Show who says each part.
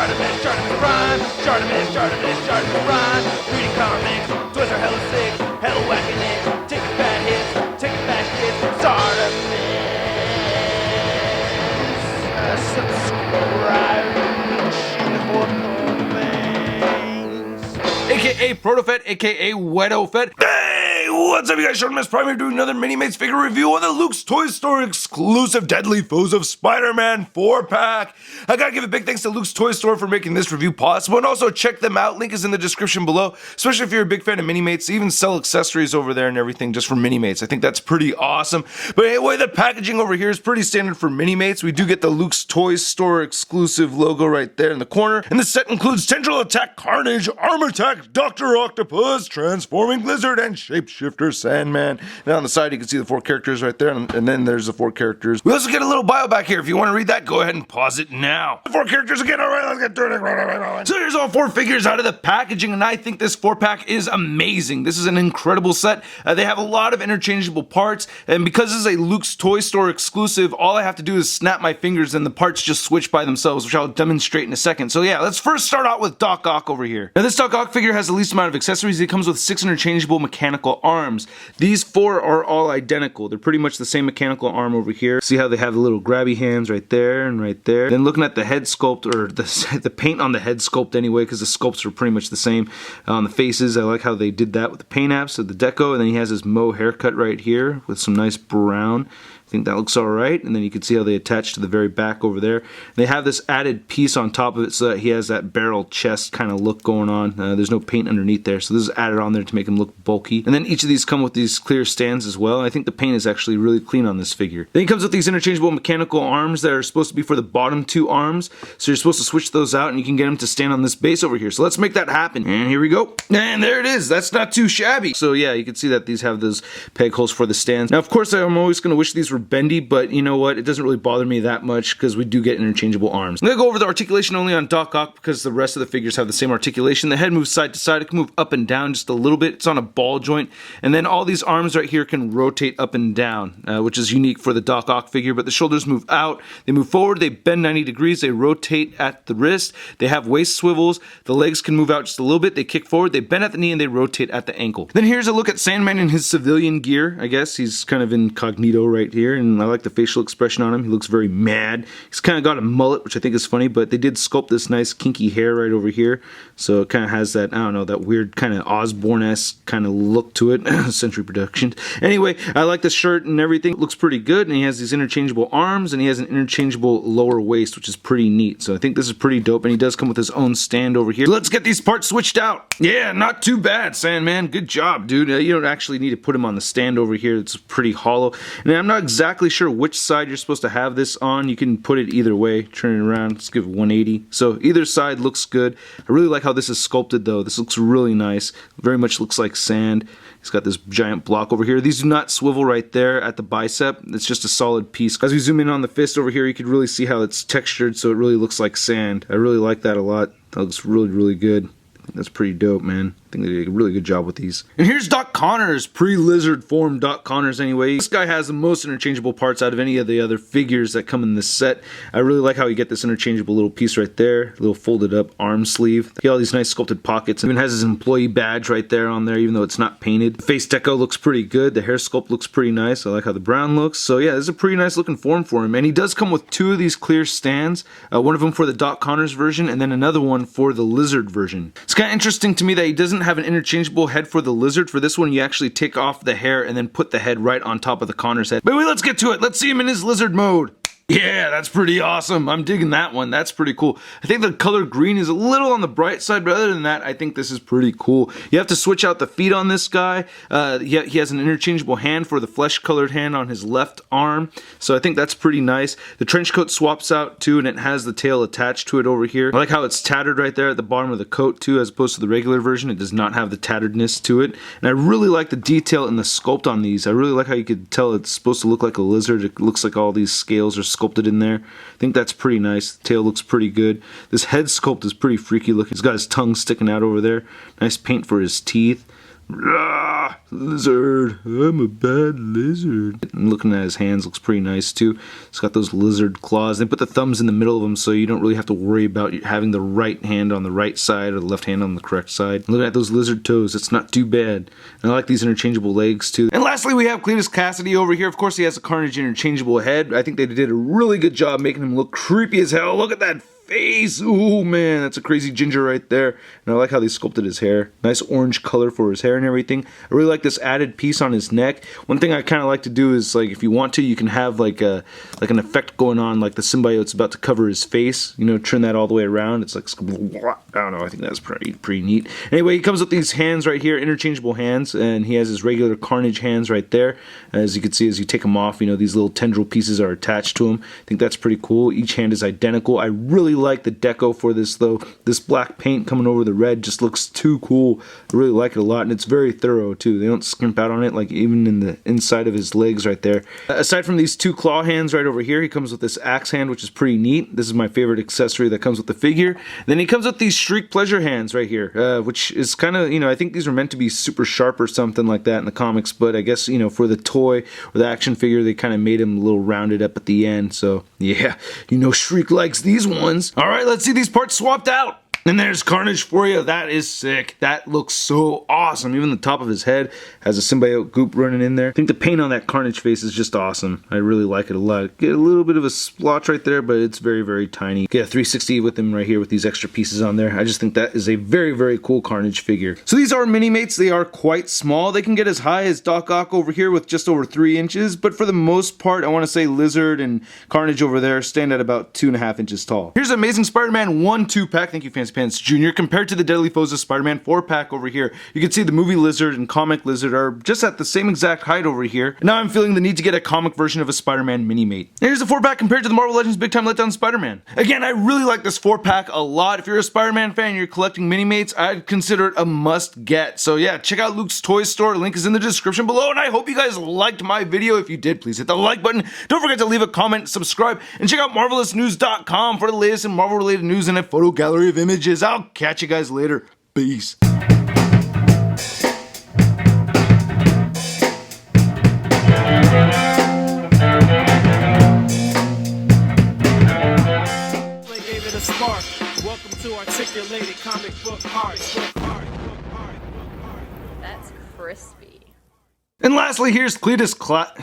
Speaker 1: Chartemis Prime, Chartemis Prime. Reading comics, toys are hella sick, hella whacking it. Taking bad hits, taking bad shit. Chartemis, subscribe for more things. AKA Protofet, AKA Wedofet. Hey, what's up, you guys? Chartemis Prime here doing another Minimates figure review on the Luke's Toy Store exclusive Deadly Foes of Spider-Man 4-pack. I gotta give a big thanks to Luke's Toy Store for making this review possible, and also check them out. Link is in the description below, especially if you're a big fan of Minimates. They even sell accessories over there and everything just for Minimates. I think that's pretty awesome. But anyway, the packaging over here is pretty standard for Minimates. We do get the Luke's Toy Store exclusive logo right there in the corner, and the set includes Tendril Attack Carnage, Arm Attack Dr. Octopus, Transforming Lizard, and Shapeshifter Sandman. Now on the side you can see the 4 characters right there, and then there's the 4 characters. We also get a little bio back here. If you want to read that, go ahead and pause it now. The 4 characters again. All right, let's get to it. So here's all 4 figures out of the packaging, and I think this 4-pack is amazing. This is an incredible set. They have a lot of interchangeable parts, and because this is a Luke's Toy Store exclusive, all I have to do is snap my fingers and the parts just switch by themselves, which I'll demonstrate in a second. So yeah, let's first start out with Doc Ock over here. Now this Doc Ock figure has the least amount of accessories. It comes with 6 interchangeable mechanical arms. These 4 are all identical. They're pretty much the same mechanical arm over here. See how they have the little grabby hands right there and right there. Then looking at the head sculpt, or the paint on the head sculpt anyway, because the sculpts are pretty much the same. On the faces, I like how they did that with the paint apps of the deco, and then he has his Mo haircut right here with some nice brown. I think that looks alright, and then you can see how they attach to the very back over there. They have this added piece on top of it so that he has that barrel chest kind of look going on. There's no paint underneath there, so this is added on there to make him look bulky. And then each of these come with these clear stands as well. I think the paint is actually really clean on this figure. Then he comes with these interchangeable mechanical arms that are supposed to be for the bottom 2 arms, so you're supposed to switch those out and you can get him to stand on this base over here. So let's make that happen. And here we go. And there it is. That's not too shabby. So yeah, you can see that these have those peg holes for the stands. Now of course I'm always going to wish these were bendy, but you know what, it doesn't really bother me that much because we do get interchangeable arms. I'm going to go over the articulation only on Doc Ock because the rest of the figures have the same articulation. The head moves side to side. It can move up and down just a little bit. It's on a ball joint, and then all these arms right here can rotate up and down, which is unique for the Doc Ock figure. But the shoulders move out, they move forward, they bend 90 degrees, they rotate at the wrist, they have waist swivels, the legs can move out just a little bit, they kick forward, they bend at the knee, and they rotate at the ankle. Then here's a look at Sandman in his civilian gear. I guess he's kind of incognito right here, and I like the facial expression on him. He looks very mad. He's kind of got a mullet, which I think is funny, but they did sculpt this nice kinky hair right over here, so it kind of has that, I don't know, that weird kind of Osborne-esque kind of look to it. Century Productions. Anyway, I like the shirt and everything. It looks pretty good, and he has these interchangeable arms, and he has an interchangeable lower waist, which is pretty neat. So I think this is pretty dope, and he does come with his own stand over here. Let's get these parts switched out. Yeah, not too bad, Sandman. Good job, dude. You don't actually need to put him on the stand over here. It's pretty hollow, and I'm not exactly sure which side you're supposed to have this on. You can put it either way. Turn it around. Let's give it 180. So either side looks good. I really like how this is sculpted though. This looks really nice. Very much looks like sand. He's got this giant block over here. These do not swivel right there at the bicep. It's just a solid piece. As we zoom in on the fist over here, you could really see how it's textured, so it really looks like sand. I really like that a lot. That looks really, really good. That's pretty dope, man. I think they did a really good job with these. And here's Doc Connors, pre-lizard form Doc Connors anyway. This guy has the most interchangeable parts out of any of the other figures that come in this set. I really like how you get this interchangeable little piece right there, little folded up arm sleeve. He got all these nice sculpted pockets. Even has his employee badge right there on there, even though it's not painted. The face deco looks pretty good. The hair sculpt looks pretty nice. I like how the brown looks. So yeah, this is a pretty nice looking form for him. And he does come with 2 of these clear stands. One of them for the Doc Connors version, and then another one for the lizard version. It's kind of interesting to me that he doesn't have an interchangeable head for the lizard. For this one, you actually take off the hair and then put the head right on top of the Connors head. But wait, let's get to it. Let's see him in his lizard mode. Yeah, that's pretty awesome. I'm digging that one. That's pretty cool. I think the color green is a little on the bright side, but other than that, I think this is pretty cool. You have to switch out the feet on this guy. He has an interchangeable hand for the flesh-colored hand on his left arm, so I think that's pretty nice. The trench coat swaps out too, and it has the tail attached to it over here. I like how it's tattered right there at the bottom of the coat too, as opposed to the regular version. It does not have the tatteredness to it, and I really like the detail in the sculpt on these. I really like how you could tell it's supposed to look like a lizard. It looks like all these scales are sculpted in there. I think that's pretty nice. The tail looks pretty good. This head sculpt is pretty freaky looking. He's got his tongue sticking out over there. Nice paint for his teeth. Lizard. I'm a bad lizard. And looking at his hands, looks pretty nice too. It's got those lizard claws. They put the thumbs in the middle of them so you don't really have to worry about having the right hand on the right side or the left hand on the correct side. Look at those lizard toes. It's not too bad. And I like these interchangeable legs too. And lastly, we have Cletus Cassidy over here. Of course, he has a Carnage interchangeable head. I think they did a really good job making him look creepy as hell. Look at that face. Oh man, that's a crazy ginger right there. And I like how they sculpted his hair. Nice orange color for his hair and everything. I really like this added piece on his neck. One thing I kind of like to do is, like, if you want to, you can have like an effect going on, like the symbiote's about to cover his face. You know, turn that all the way around. It's like, I don't know, I think that's pretty neat. Anyway, he comes with these hands right here, interchangeable hands, and he has his regular Carnage hands right there. As you can see, as you take them off, you know, these little tendril pieces are attached to him. I think that's pretty cool. Each hand is identical. I really like the deco for this though. This black paint coming over the red just looks too cool. I really like it a lot, and it's very thorough too. They don't skimp out on it, like even in the inside of his legs right there. Aside from these two claw hands right over here, he comes with this axe hand, which is pretty neat. This is my favorite accessory that comes with the figure. Then he comes with these Shriek Pleasure hands right here, which is kind of, you know, I think these are meant to be super sharp or something like that in the comics, but I guess, you know, for the toy or the action figure, they kind of made him a little rounded up at the end. So yeah, you know, Shriek likes these ones. All right, let's see these parts swapped out. And there's Carnage for you. That is sick. That looks so awesome. Even the top of his head has a symbiote goop running in there. I think the paint on that Carnage face is just awesome. I really like it a lot. Get a little bit of a splotch right there, but it's very, very tiny. Get a 360 with him right here with these extra pieces on there. I just think that is a very, very cool Carnage figure. So these are Minimates. They are quite small. They can get as high as Doc Ock over here with just over 3 inches, but for the most part, I want to say Lizard and Carnage over there stand at about 2.5 inches tall. Here's Amazing Spider-Man 1-2 pack. Thank you, Fancy Pants Jr. Compared to the Deadly Foes of Spider-Man 4-pack over here, you can see the movie Lizard and comic Lizard are just at the same exact height over here. And now I'm feeling the need to get a comic version of a Spider-Man Minimate. And here's the 4-pack compared to the Marvel Legends Big Time Letdown Spider-Man. Again, I really like this 4-pack a lot. If you're a Spider-Man fan and you're collecting Minimates, I'd consider it a must-get. So yeah, check out Luke's Toy Store. Link is in the description below, and I hope you guys liked my video. If you did, please hit the like button. Don't forget to leave a comment, subscribe, and check out MarvelousNews.com for the latest in Marvel-related news and a photo gallery of images. I'll catch you guys later. Peace.
Speaker 2: Gave it a spark. Welcome to Articulated Comic Book Art.
Speaker 3: That's crispy.
Speaker 1: And lastly, here's Cletus Clack.